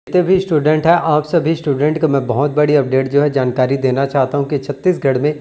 जितने भी स्टूडेंट हैं, आप सभी स्टूडेंट को मैं बहुत बड़ी अपडेट जो है जानकारी देना चाहता हूं कि छत्तीसगढ़ में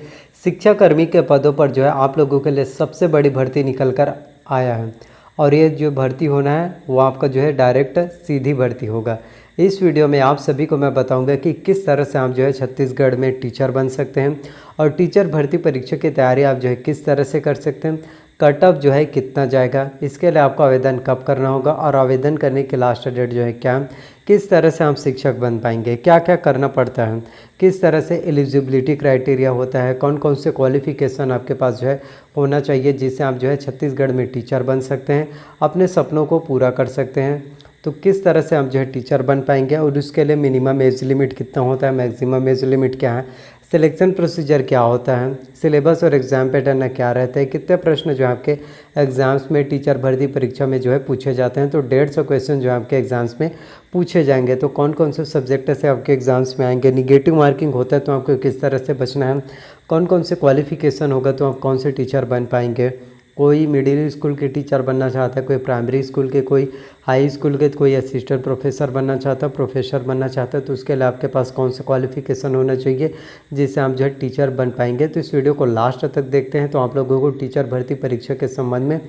शिक्षाकर्मी के पदों पर जो है आप लोगों के लिए सबसे बड़ी भर्ती निकल कर आया है। और ये जो भर्ती होना है वो आपका जो है डायरेक्ट सीधी भर्ती होगा। इस वीडियो में आप सभी को मैं बताऊंगा कि किस तरह से आप जो है छत्तीसगढ़ में टीचर बन सकते हैं और टीचर भर्ती परीक्षा की तैयारी आप जो है किस तरह से कर सकते हैं, कट ऑफ जो है कितना जाएगा, इसके लिए आपको आवेदन कब करना होगा और आवेदन करने की लास्ट डेट जो है क्या, किस तरह से आप शिक्षक बन पाएंगे, क्या क्या करना पड़ता है, किस तरह से एलिजिबिलिटी क्राइटेरिया होता है, कौन कौन से क्वालिफ़िकेशन आपके पास जो है होना चाहिए जिससे आप जो है छत्तीसगढ़ में टीचर बन सकते हैं, अपने सपनों को पूरा कर सकते हैं। तो किस तरह से आप जो है टीचर बन पाएंगे और उसके लिए मिनिमम एज लिमिट कितना होता है, मैक्सिमम एज लिमिट क्या है, सिलेक्शन प्रोसीजर क्या होता है, सिलेबस और एग्ज़ाम पैटर्न क्या रहता है, कितने प्रश्न जो है आपके एग्ज़ाम्स में टीचर भर्ती परीक्षा में जो है पूछे जाते हैं। तो 150 क्वेश्चन जो है आपके एग्ज़ाम्स में पूछे जाएंगे। तो कौन कौन से सब्जेक्ट से आपके एग्ज़ाम्स में आएंगे, निगेटिव मार्किंग होता है तो आपको किस तरह से बचना है, कौन कौन से क्वालिफ़िकेशन होगा तो आप कौन से टीचर बन पाएंगे, कोई मिडिल स्कूल के टीचर बनना चाहता है, कोई प्राइमरी स्कूल के, कोई हाई स्कूल के, कोई असिस्टेंट प्रोफेसर बनना चाहता है, प्रोफेसर बनना चाहता है, तो उसके लिए आपके पास कौन सा क्वालिफ़िकेशन होना चाहिए जिससे आप जो है टीचर बन पाएंगे। तो इस वीडियो को लास्ट तक देखते हैं तो आप लोगों को टीचर भर्ती परीक्षा के संबंध में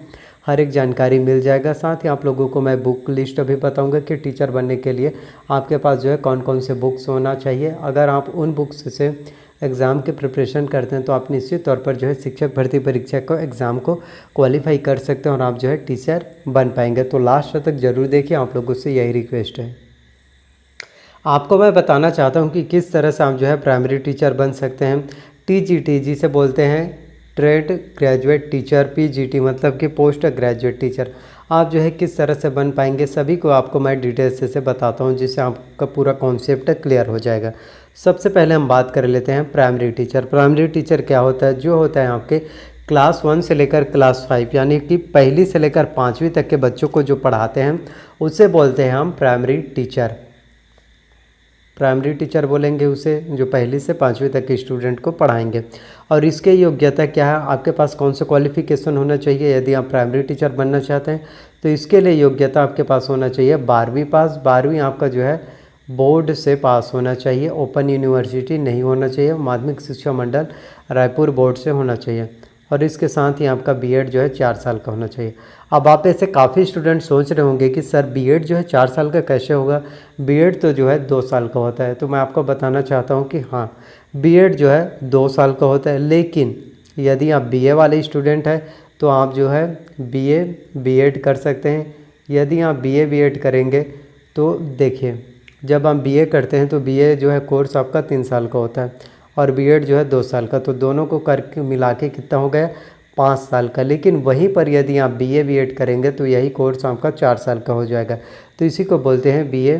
हर एक जानकारी मिल जाएगा। साथ ही आप लोगों को मैं बुक लिस्ट भी बताऊंगा कि टीचर बनने के लिए आपके पास जो है कौन कौन से बुक्स होना चाहिए। अगर आप उन बुक्स से एग्ज़ाम के प्रिपरेशन करते हैं तो आप निश्चित तौर पर जो है शिक्षक भर्ती परीक्षा को एग्ज़ाम को क्वालिफाई कर सकते हैं और आप जो है टीचर बन पाएंगे। तो लास्ट तक ज़रूर देखिए, आप लोगों से यही रिक्वेस्ट है। आपको मैं बताना चाहता हूं कि किस तरह से आप जो है प्राइमरी टीचर बन सकते हैं। टीजीटी जिसे बोलते हैं ट्रेड ग्रेजुएट टीचर, पीजीटी मतलब कि पोस्ट ग्रेजुएट टीचर, आप जो है किस तरह से बन पाएंगे सभी को आपको मैं डिटेल्स से बताता हूं जिससे आपका पूरा कॉन्सेप्ट क्लियर हो जाएगा। सबसे पहले हम बात कर लेते हैं प्राइमरी टीचर। प्राइमरी टीचर क्या होता है? जो होता है आपके क्लास 1 से लेकर क्लास 5 यानी कि पहली से लेकर 5वीं तक के बच्चों को जो पढ़ाते हैं उसे बोलते हैं हम प्राइमरी टीचर। प्राइमरी टीचर बोलेंगे उसे जो पहली से 5वीं तक के स्टूडेंट को पढ़ाएंगे। और इसके योग्यता क्या है, आपके पास कौन सा क्वालिफ़िकेशन होना चाहिए यदि आप प्राइमरी टीचर बनना चाहते हैं तो इसके लिए योग्यता आपके पास होना चाहिए 12वीं पास। 12वीं आपका जो है बोर्ड से पास होना चाहिए, ओपन यूनिवर्सिटी नहीं होना चाहिए, माध्यमिक शिक्षा मंडल रायपुर बोर्ड से होना चाहिए। और इसके साथ ही आपका बीएड जो है 4 साल का होना चाहिए। अब आप ऐसे काफ़ी स्टूडेंट सोच रहे होंगे कि सर बीएड जो है 4 साल का कैसे होगा, बीएड तो जो है 2 साल का होता है। तो मैं आपको बताना चाहता हूँ कि हाँ, बीएड जो है 2 साल का होता है, लेकिन यदि आप बीए वाले स्टूडेंट हैं तो आप जो है बीए बीएड कर सकते हैं। यदि आप बीए बीएड करेंगे तो देखिए, जब हम बीए करते हैं तो बीए जो है कोर्स आपका 3 साल का होता है और बीएड जो है 2 साल का, तो दोनों को करके मिला के कितना हो गया 5 साल का। लेकिन वहीं पर यदि आप बीए बीएड करेंगे तो यही कोर्स आपका 4 साल का हो जाएगा। तो इसी को बोलते हैं बीए,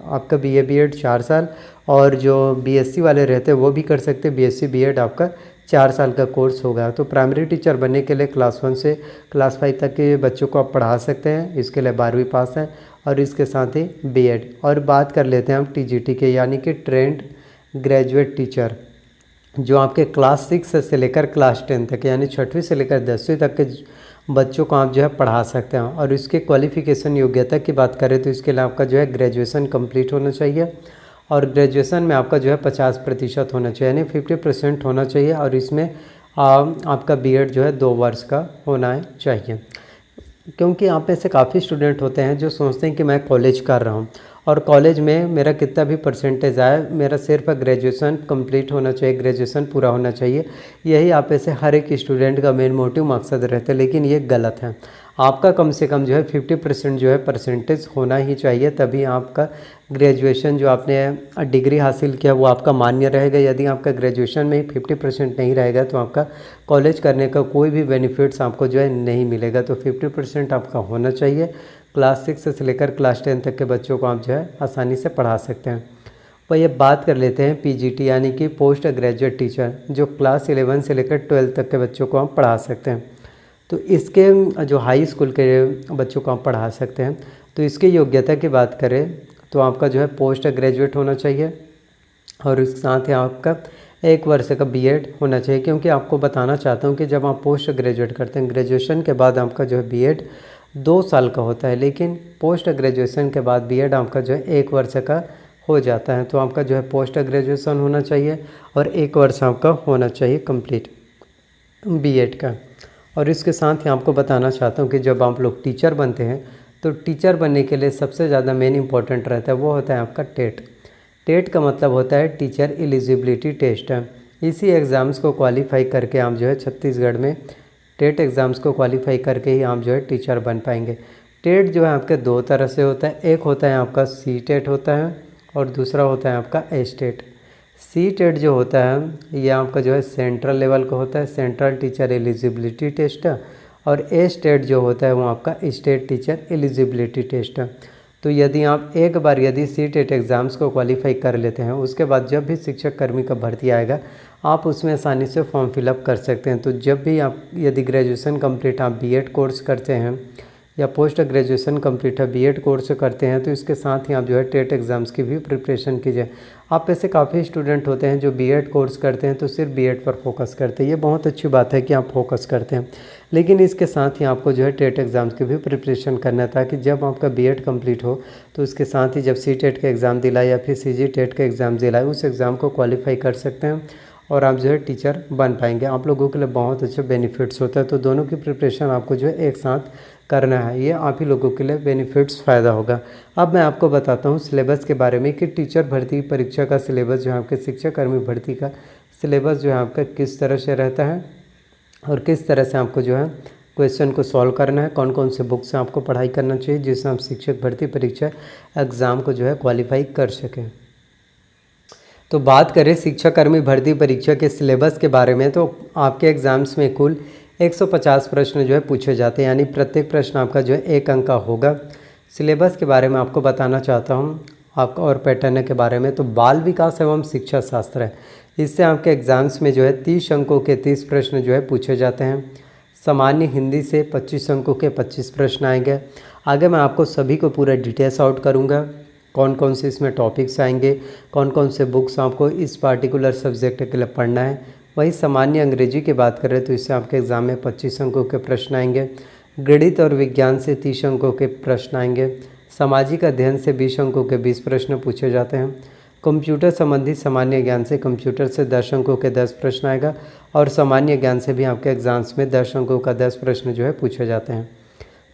आपका बीए बीएड 4 साल। और जो बीएससी वाले रहते हैं वो भी कर सकते हैं, बीएससी बीएड आपका 4 साल का कोर्स होगा। तो प्राइमरी टीचर बनने के लिए क्लास 1 से क्लास 5 तक के बच्चों को आप पढ़ा सकते हैं, इसके लिए 12वीं पास है और इसके साथ ही बीएड। और बात कर लेते हैं हम टीजीटी के यानी कि ट्रेंड ग्रेजुएट टीचर, जो आपके क्लास 6 से लेकर क्लास 10 तक यानी 6वीं से लेकर 10वीं तक के बच्चों को आप जो है पढ़ा सकते हैं। और इसके क्वालिफ़िकेशन योग्यता की बात करें तो इसके लिए आपका जो है ग्रेजुएशन कंप्लीट होना चाहिए और ग्रेजुएशन में आपका जो है 50% होना चाहिए यानी 50% होना चाहिए। और इसमें आपका बीएड जो है 2 वर्ष का होना चाहिए। क्योंकि आप में से काफ़ी स्टूडेंट होते हैं जो सोचते हैं कि मैं कॉलेज कर रहा हूँ और कॉलेज में मेरा कितना भी परसेंटेज आए, मेरा सिर्फ ग्रेजुएशन कंप्लीट होना चाहिए, ग्रेजुएशन पूरा होना चाहिए। यही आप में से हर एक स्टूडेंट का मेन मोटिव मकसद रहता है, लेकिन ये गलत है। आपका कम से कम जो है 50% जो है परसेंटेज होना ही चाहिए, तभी आपका ग्रेजुएशन जो आपने डिग्री हासिल किया वो आपका मान्य रहेगा। यदि आपका ग्रेजुएशन में ही 50% नहीं रहेगा तो आपका कॉलेज करने का कोई भी बेनिफिट्स आपको जो है नहीं मिलेगा। तो 50% आपका होना चाहिए। क्लास 6 से लेकर क्लास 10 तक के बच्चों को आप जो है आसानी से पढ़ा सकते हैं। तो ये बात कर लेते हैं पीजीटी यानी कि पोस्ट ग्रेजुएट टीचर, जो क्लास 11 से लेकर 12 तक के बच्चों को आप पढ़ा सकते हैं। तो इसके जो हाई स्कूल के बच्चों को आप पढ़ा सकते हैं। तो इसकी योग्यता की बात करें तो आपका जो है पोस्ट ग्रेजुएट होना चाहिए और उसके साथ ही आपका 1 वर्ष का बीएड होना चाहिए। क्योंकि आपको बताना चाहता हूँ कि जब आप पोस्ट ग्रेजुएट करते हैं, ग्रेजुएशन के बाद आपका जो है बीएड 2 साल का होता है, लेकिन पोस्ट ग्रेजुएशन के बाद बीएड आपका जो है 1 वर्ष का हो जाता है। तो आपका जो है पोस्ट ग्रेजुएशन होना चाहिए और 1 वर्ष आपका होना चाहिए कंप्लीट बीएड का। और इसके साथ ही आपको बताना चाहता हूँ कि जब आप लोग टीचर बनते हैं तो टीचर बनने के लिए सबसे ज़्यादा मेन इंपॉर्टेंट रहता है वो होता है आपका टेट। टेट का मतलब होता है टीचर एलिजिबिलिटी टेस्ट। इसी एग्ज़ाम्स को क्वालिफाई करके आप जो है छत्तीसगढ़ में टेट एग्ज़ाम्स को क्वालिफाई करके ही आप जो है टीचर बन पाएंगे। टेट जो है आपके 2 तरह से होता है, एक होता है आपका सी टेट होता है और दूसरा होता है आपका एस टेट। सी टेट जो होता है ये आपका जो है सेंट्रल लेवल का होता है, सेंट्रल टीचर एलिजिबिलिटी टेस्ट। और एस टेट जो होता है वो आपका स्टेट टीचर एलिजिबिलिटी टेस्ट। तो यदि आप एक बार यदि सी टेट एग्ज़ाम्स को क्वालिफाई कर लेते हैं, उसके बाद जब भी शिक्षक कर्मी का भर्ती आएगा आप उसमें आसानी से फॉर्म फिलअप कर सकते हैं। तो जब भी आप यदि ग्रेजुएशन कंप्लीट आप बीएड कोर्स करते हैं या पोस्ट ग्रेजुएशन कंप्लीट है बीएड कोर्स करते हैं तो इसके साथ ही आप जो है टेट एग्ज़ाम्स की भी प्रिपरेशन कीजिए। आप में से काफ़ी स्टूडेंट होते हैं जो बीएड कोर्स करते हैं तो सिर्फ बीएड पर फोकस करते हैं, ये बहुत अच्छी बात है कि आप फोकस करते हैं, लेकिन इसके साथ ही आपको जो है टेट एग्ज़ाम्स की भी प्रिपरेशन करना है ताकि जब आपका बीएड कंप्लीट हो तो उसके साथ ही जब सी टेट का एग्ज़ाम दिलाए या फिर सीजी टेट का एग्ज़ाम दिलाए उस एग्ज़ाम को क्वालिफाई कर सकते हैं और आप जो है टीचर बन पाएंगे। आप लोगों के लिए बहुत अच्छे बेनिफिट्स होता है। तो दोनों की प्रिपरेशन आपको जो है एक साथ करना है, ये आप ही लोगों के लिए बेनिफिट्स फ़ायदा होगा। अब मैं आपको बताता हूँ सिलेबस के बारे में कि टीचर भर्ती परीक्षा का सिलेबस जो है आपके शिक्षक कर्मी भर्ती का सिलेबस जो है आपका किस तरह से रहता है और किस तरह से आपको जो है क्वेश्चन को सॉल्व करना है, कौन कौन से बुक से आपको पढ़ाई करना चाहिए जिससे आप शिक्षक भर्ती परीक्षा एग्ज़ाम को जो है क्वालिफाई कर सकें। तो बात करें शिक्षाकर्मी भर्ती परीक्षा के सिलेबस के बारे में तो आपके एग्ज़ाम्स में कुल 150 प्रश्न जो है पूछे जाते हैं, यानी प्रत्येक प्रश्न आपका जो है 1 अंक का होगा। सिलेबस के बारे में आपको बताना चाहता हूँ आपका और पैटर्न के बारे में। तो बाल विकास एवं शिक्षा शास्त्र है, इससे आपके एग्ज़ाम्स में जो है 30 अंकों के 30 प्रश्न जो है पूछे जाते हैं। सामान्य हिंदी से 25 अंकों के 25 प्रश्न आएंगे। आगे मैं आपको सभी को पूरा डिटेल्स आउट करूँगा, कौन कौन से इसमें टॉपिक्स आएंगे, कौन कौन से बुक्स आपको इस पार्टिकुलर सब्जेक्ट के लिए पढ़ना है। वही सामान्य अंग्रेजी की बात करें तो इससे आपके एग्ज़ाम में 25 अंकों के प्रश्न आएंगे। गणित और विज्ञान से 30 अंकों के प्रश्न आएंगे। सामाजिक अध्ययन से 20 अंकों के 20 प्रश्न पूछे जाते हैं। कंप्यूटर संबंधी सामान्य ज्ञान से कंप्यूटर से 10 अंकों के 10 प्रश्न आएगा और सामान्य ज्ञान से भी आपके एग्ज़ाम्स में 10 अंकों का 10 प्रश्न जो है पूछे जाते हैं।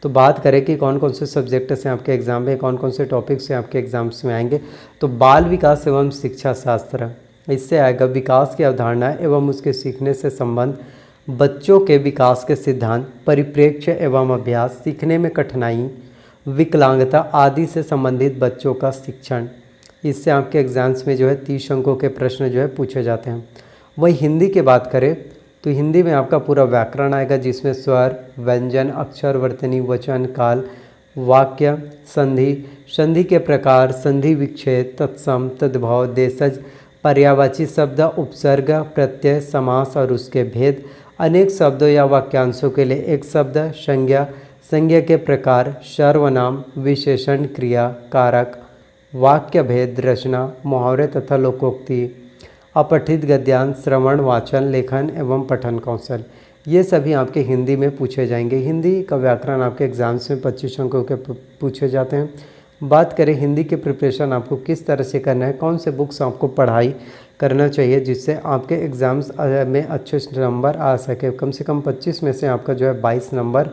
तो बात करें कि कौन कौन से सब्जेक्ट से आपके एग्ज़ाम में, कौन कौन से टॉपिक से आपके एग्ज़ाम्स में आएंगे, तो बाल विकास एवं शिक्षा शास्त्र, इससे आएगा विकास की अवधारणा एवं उसके सीखने से संबंध, बच्चों के विकास के सिद्धांत, परिप्रेक्ष्य एवं अभ्यास, सीखने में कठिनाई, विकलांगता आदि से संबंधित बच्चों का शिक्षण। इससे आपके एग्ज़ाम्स में जो है 30 अंकों के प्रश्न जो है पूछे जाते हैं। वही हिंदी की बात करें तो हिंदी में आपका पूरा व्याकरण आएगा जिसमें स्वर, व्यंजन, अक्षर, वर्तनी, वचन, काल, वाक्य, संधि, संधि के प्रकार, संधि विच्छेद, तत्सम, तद्भव, देशज, पर्यायवाची शब्द, उपसर्ग, प्रत्यय, समास और उसके भेद, अनेक शब्दों या वाक्यांशों के लिए एक शब्द, संज्ञा, संज्ञा के प्रकार, सर्वनाम, विशेषण, क्रिया, कारक, वाक्य भेद, रचना, मुहावरे तथा लोकोक्ति, अपठित गद्यांश, श्रवण, वाचन, लेखन एवं पठन कौशल, ये सभी आपके हिंदी में पूछे जाएंगे। हिंदी का व्याकरण आपके एग्ज़ाम्स में 25 अंकों के पूछे जाते हैं। बात करें हिंदी के प्रिपरेशन आपको किस तरह से करना है, कौन से बुक्स आपको पढ़ाई करना चाहिए जिससे आपके एग्ज़ाम्स में अच्छे नंबर आ सके। कम से कम 25 में से आपका जो है 22 नंबर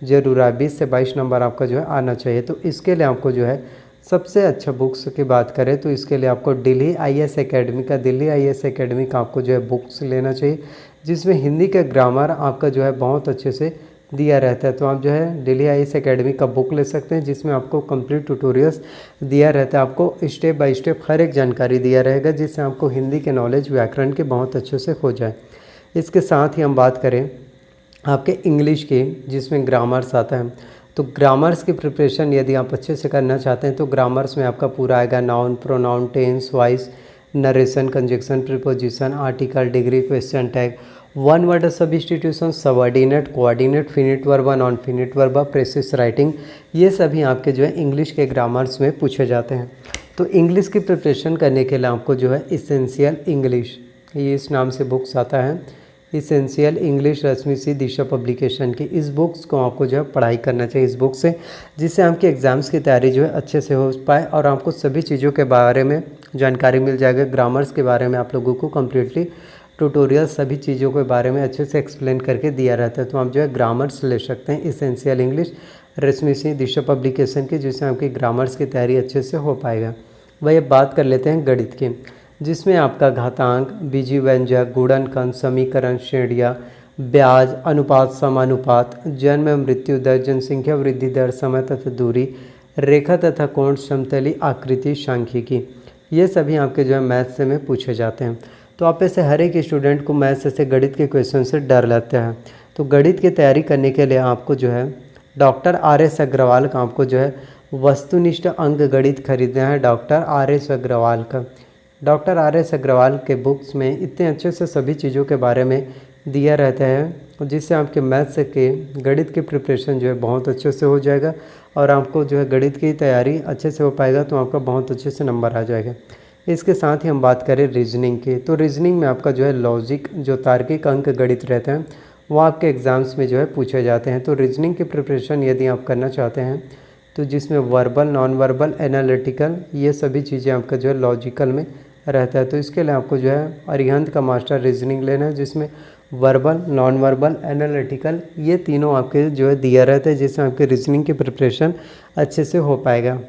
जरूर है, 20 से 22 नंबर आपका जो है आना चाहिए। तो इसके लिए आपको जो है सबसे अच्छा बुक्स की बात करें तो इसके लिए आपको दिल्ली आईएएस एकेडमी का आपको जो है बुक्स लेना चाहिए जिसमें हिंदी का ग्रामर आपका जो है बहुत अच्छे से दिया रहता है। तो आप जो है दिल्ली आईएएस एकेडमी का बुक ले सकते हैं जिसमें आपको कंप्लीट ट्यूटोरियल्स दिया रहता है, आपको स्टेप बाय स्टेप हर एक जानकारी दिया रहेगा जिससे आपको हिंदी के नॉलेज व्याकरण के बहुत अच्छे से हो जाए। इसके साथ ही हम बात करें आपके इंग्लिश की जिसमें ग्रामर्स आता है, तो ग्रामर्स की प्रिपरेशन यदि आप अच्छे से करना चाहते हैं तो ग्रामर्स में आपका पूरा आएगा noun, pronoun, tense, voice, narration, conjunction, preposition, article, degree, question tag, one word substitution, subordinate, coordinate, finite verb, non finite verb, precis writing, ये सभी आपके जो है इंग्लिश के ग्रामर्स में पूछे जाते हैं। तो इंग्लिश की प्रिपरेशन करने के लिए आपको जो है इसेंशियल इंग्लिश, ये इस नाम से बुक्स आता है, इसेंशियल इंग्लिश रश्मि सी दिशा पब्लिकेशन की। इस बुक्स को आपको जो है पढ़ाई करना चाहिए इस बुक से, जिससे आपके एग्ज़ाम्स की तैयारी जो है अच्छे से हो पाए और आपको सभी चीज़ों के बारे में जानकारी मिल जाएगा। ग्रामर्स के बारे में आप लोगों को कम्प्लीटली ट्यूटोरियल सभी चीज़ों के बारे में अच्छे से एक्सप्लेन करके दिया रहता है। तो आप जो है ग्रामर्स ले सकते हैं इसेंशियल इंग्लिश रश्मि सी दिशा पब्लिकेशन की, जिससे आपकी ग्रामर्स की तैयारी अच्छे से हो पाएगा। वही अब बात कर लेते हैं गणित की, जिसमें आपका घातांक, बीजीय व्यंजक, गुणनखंड, समीकरण, श्रेणियाँ, ब्याज, अनुपात, समानुपात, जन्म एवं मृत्यु दर, जनसंख्या वृद्धि दर, समय तथा दूरी, रेखा तथा कोण, समतली आकृति, सांख्यिकी, ये सभी आपके जो है मैथ्स से में पूछे जाते हैं। तो आप ऐसे हर एक स्टूडेंट को मैथ्स से गणित के क्वेश्चन से डर लगता है। तो गणित की तैयारी करने के लिए आपको जो है डॉक्टर RS अग्रवाल का आपको जो है वस्तुनिष्ठ अंक गणित खरीदना है। डॉक्टर RS अग्रवाल का, डॉक्टर RS अग्रवाल के बुक्स में इतने अच्छे से सभी चीज़ों के बारे में दिया रहता है, जिससे आपके मैथ्स के गणित की प्रिपरेशन जो है बहुत अच्छे से हो जाएगा और आपको जो है गणित की तैयारी अच्छे से हो पाएगा, तो आपका बहुत अच्छे से नंबर आ जाएगा। इसके साथ ही हम बात करें रीजनिंग की, तो रीजनिंग में आपका जो है लॉजिक, जो तार्किक अंक गणित रहते हैं, वो आपके एग्ज़ाम्स में जो है पूछे जाते हैं। तो रीजनिंग की प्रिपरेशन यदि आप करना चाहते हैं, तो जिसमें वर्बल, नॉन वर्बल, एनालिटिकल, ये सभी चीज़ें आपका जो है लॉजिकल में रहता है। तो इसके लिए आपको जो है अरिहंत का मास्टर रीजनिंग लेना है, जिसमें वर्बल, नॉन वर्बल, एनालिटिकल, ये तीनों आपके जो है दिया रहता है, जिससे आपके रीजनिंग की प्रिपरेशन अच्छे से हो पाएगा।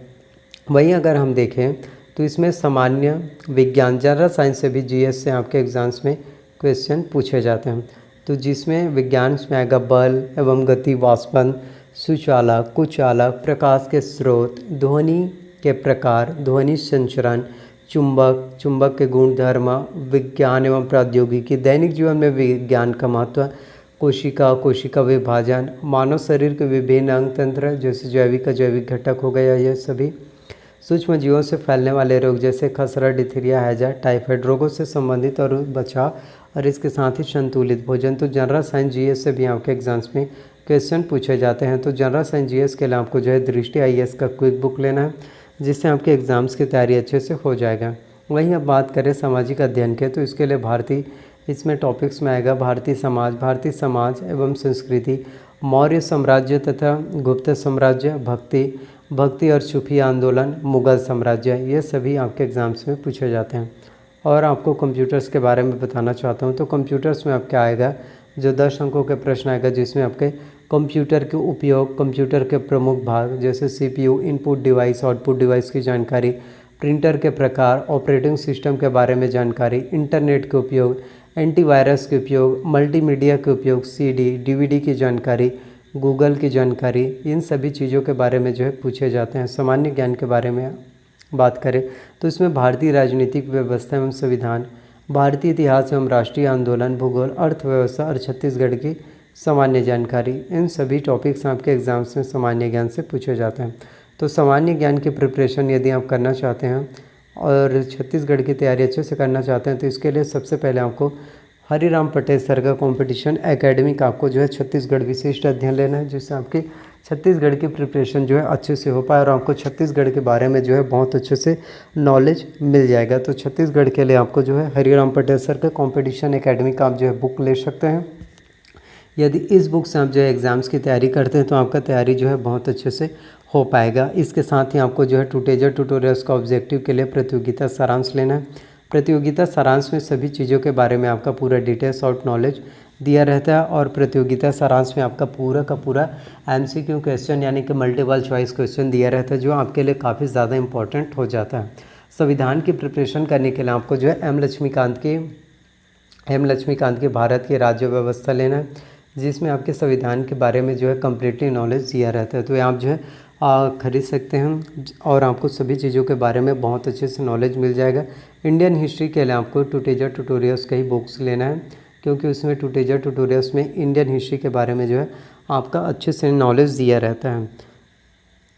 वहीं अगर हम देखें तो इसमें सामान्य विज्ञान, जनरल साइंस से भी GS से आपके एग्ज़ाम्स में क्वेश्चन पूछे जाते हैं। तो जिसमें विज्ञान में आएगा बल एवं गति, वाष्पन, सुचालक, कुचालक, प्रकाश के स्रोत, ध्वनि के प्रकार, ध्वनि संचरण, चुंबक, चुंबक के गुण धर्म, विज्ञान एवं प्रौद्योगिकी, दैनिक जीवन में विज्ञान का महत्व, कोशिका, कोशिका विभाजन, मानव शरीर के विभिन्न अंग तंत्र, जैसे जैविक जैविक घटक हो गया, ये सभी सूक्ष्म जीवों से फैलने वाले रोग जैसे खसरा, डिथीरिया, हैजा, टाइफाइड, रोगों से संबंधित और बचाव, और इसके साथ ही संतुलित भोजन। तो जनरल साइंस GS से भी आपके एग्जाम्स में क्वेश्चन पूछे जाते हैं। तो जनरल साइंस GS के लिए आपको जो है दृष्टि IAS का क्विक बुक लेना है, जिससे आपके एग्ज़ाम्स की तैयारी अच्छे से हो जाएगा। वहीं अब बात करें सामाजिक अध्ययन के, तो इसके लिए भारतीय, इसमें टॉपिक्स में आएगा भारतीय समाज एवं संस्कृति, मौर्य साम्राज्य तथा गुप्त साम्राज्य, भक्ति और सूफी आंदोलन, मुगल साम्राज्य, ये सभी आपके एग्ज़ाम्स में पूछे जाते हैं। और आपको कंप्यूटर्स के बारे में बताना चाहता हूँ। तो कंप्यूटर्स में आपके आएगा जो 10 अंकों के प्रश्न आएगा, जिसमें आपके कंप्यूटर के उपयोग, कंप्यूटर के प्रमुख भाग जैसे CPU, input device, output device की जानकारी, प्रिंटर के प्रकार, ऑपरेटिंग सिस्टम के बारे में जानकारी, इंटरनेट के उपयोग, एंटीवायरस के उपयोग, मल्टीमीडिया के उपयोग, CD, DVD की जानकारी, गूगल की जानकारी, इन सभी चीज़ों के बारे में जो है पूछे जाते हैं। सामान्य ज्ञान के बारे में बात करें तो इसमें भारतीय राजनीतिक व्यवस्था एवं संविधान, भारतीय इतिहास एवं राष्ट्रीय आंदोलन, भूगोल, अर्थव्यवस्था और छत्तीसगढ़ की सामान्य जानकारी, इन सभी टॉपिक्स आपके एग्जाम्स में सामान्य ज्ञान से पूछे जाते हैं। तो सामान्य ज्ञान की प्रिपरेशन यदि आप करना चाहते हैं और छत्तीसगढ़ की तैयारी अच्छे से करना चाहते हैं, तो इसके लिए सबसे पहले आपको हरिराम पटेल सर का कॉम्पिटिशन एकेडमी का आपको जो है छत्तीसगढ़ विशिष्ट अध्ययन लेना है, जिससे आपकी छत्तीसगढ़ की प्रिपरेशन जो है अच्छे से हो पाए और आपको छत्तीसगढ़ के बारे में जो है बहुत अच्छे से नॉलेज मिल जाएगा। तो छत्तीसगढ़ के लिए आपको जो है हरिराम पटेल सर का कॉम्पिटिशन एकेडमी का आप जो है बुक ले सकते हैं। यदि इस बुक से आप जो है एग्ज़ाम्स की तैयारी करते हैं, तो आपका तैयारी जो है बहुत अच्छे से हो पाएगा। इसके साथ ही आपको जो है टूटेजर ट्यूटोरियल्स का ऑब्जेक्टिव के लिए प्रतियोगिता सारांश लेना है। प्रतियोगिता सारांश में सभी चीज़ों के बारे में आपका पूरा डिटेल्स और नॉलेज दिया रहता है और प्रतियोगिता सारांश में आपका पूरा का पूरा MCQ क्वेश्चन यानी कि मल्टीपल चॉइस क्वेश्चन दिया रहता है, जो आपके लिए काफ़ी ज़्यादा इंपॉर्टेंट हो जाता है। संविधान की प्रिपरेशन करने के लिए आपको जो है एम लक्ष्मीकांत के भारत की राज्य व्यवस्था लेना है, जिसमें आपके संविधान के बारे में जो है कम्प्लीटली नॉलेज दिया रहता है। तो आप जो है खरीद सकते हैं और आपको सभी चीज़ों के बारे में बहुत अच्छे से नॉलेज मिल जाएगा। इंडियन हिस्ट्री के लिए आपको टूटेजर ट्यूटोरियल्स का ही बुक्स लेना है, क्योंकि उसमें टूटेजर ट्यूटोरियल्स में इंडियन हिस्ट्री के बारे में जो है आपका अच्छे से नॉलेज दिया रहता है।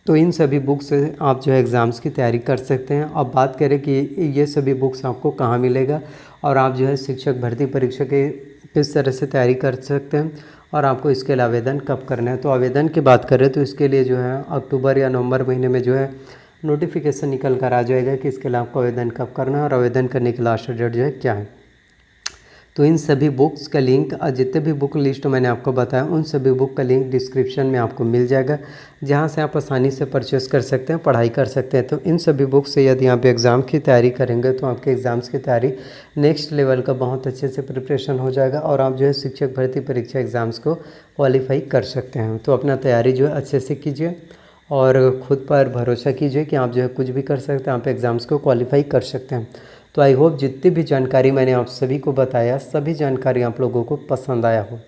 तो इन सभी बुक्स से आप जो है एग्ज़ाम्स की तैयारी कर सकते हैं। अब बात करें कि ये सभी बुक्स आपको कहाँ मिलेगा और आप जो है शिक्षक भर्ती परीक्षा के किस तरह से तैयारी कर सकते हैं और आपको इसके लिए आवेदन कब करना है। तो आवेदन की बात करें तो इसके लिए जो है अक्टूबर या नवंबर महीने में जो है नोटिफिकेशन निकल कर आ जाएगा कि इसके लिए आपको आवेदन कब करना है और आवेदन करने की लास्ट डेट जो है क्या है। तो इन सभी बुक्स का लिंक जितने भी बुक लिस्ट मैंने आपको बताया उन सभी बुक का लिंक डिस्क्रिप्शन में आपको मिल जाएगा, जहां से आप आसानी से परचेस कर सकते हैं, पढ़ाई कर सकते हैं। तो इन सभी बुक से यदि आप एग्ज़ाम की तैयारी करेंगे तो आपके एग्ज़ाम्स की तैयारी नेक्स्ट लेवल का बहुत अच्छे से प्रिपरेशन हो जाएगा और आप जो है शिक्षक भर्ती परीक्षा एग्ज़ाम्स को क्वालिफाई कर सकते हैं। तो अपना तैयारी जो है अच्छे से कीजिए और ख़ुद पर भरोसा कीजिए कि आप जो है कुछ भी कर सकते हैं, आप एग्ज़ाम्स को क्वालिफाई कर सकते हैं। तो आई होप जितनी भी जानकारी मैंने आप सभी को बताया, सभी जानकारी आप लोगों को पसंद आया हो।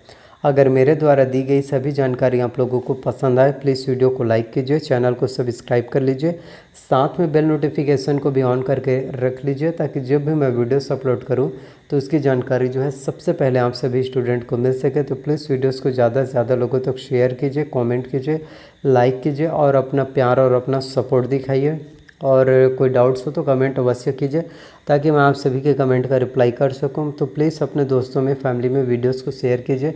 अगर मेरे द्वारा दी गई सभी जानकारी आप लोगों को पसंद आए, प्लीज़ वीडियो को लाइक कीजिए, चैनल को सब्सक्राइब कर लीजिए, साथ में बेल नोटिफिकेशन को भी ऑन करके रख लीजिए, ताकि जब भी मैं वीडियोस अपलोड करूं तो उसकी जानकारी जो है सबसे पहले आप सभी स्टूडेंट को मिल सके। तो प्लीज़ वीडियोस को ज़्यादा से ज़्यादा लोगों तक शेयर कीजिए, कॉमेंट कीजिए, लाइक कीजिए और अपना प्यार और अपना सपोर्ट दिखाइए। और कोई डाउट्स हो तो कमेंट अवश्य कीजिए, ताकि मैं आप सभी के कमेंट का रिप्लाई कर सकूं। तो प्लीज़ अपने दोस्तों में, फैमिली में वीडियोस को शेयर कीजिए,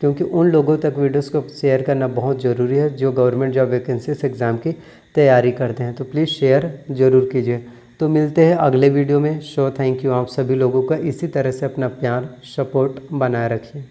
क्योंकि उन लोगों तक वीडियोस को शेयर करना बहुत ज़रूरी है जो गवर्नमेंट जॉब वैकेंसीज एग्ज़ाम की तैयारी करते हैं। तो प्लीज़ शेयर ज़रूर कीजिए। तो मिलते हैं अगले वीडियो में। थैंक यू आप सभी लोगों का। इसी तरह से अपना प्यार सपोर्ट बनाए रखिए।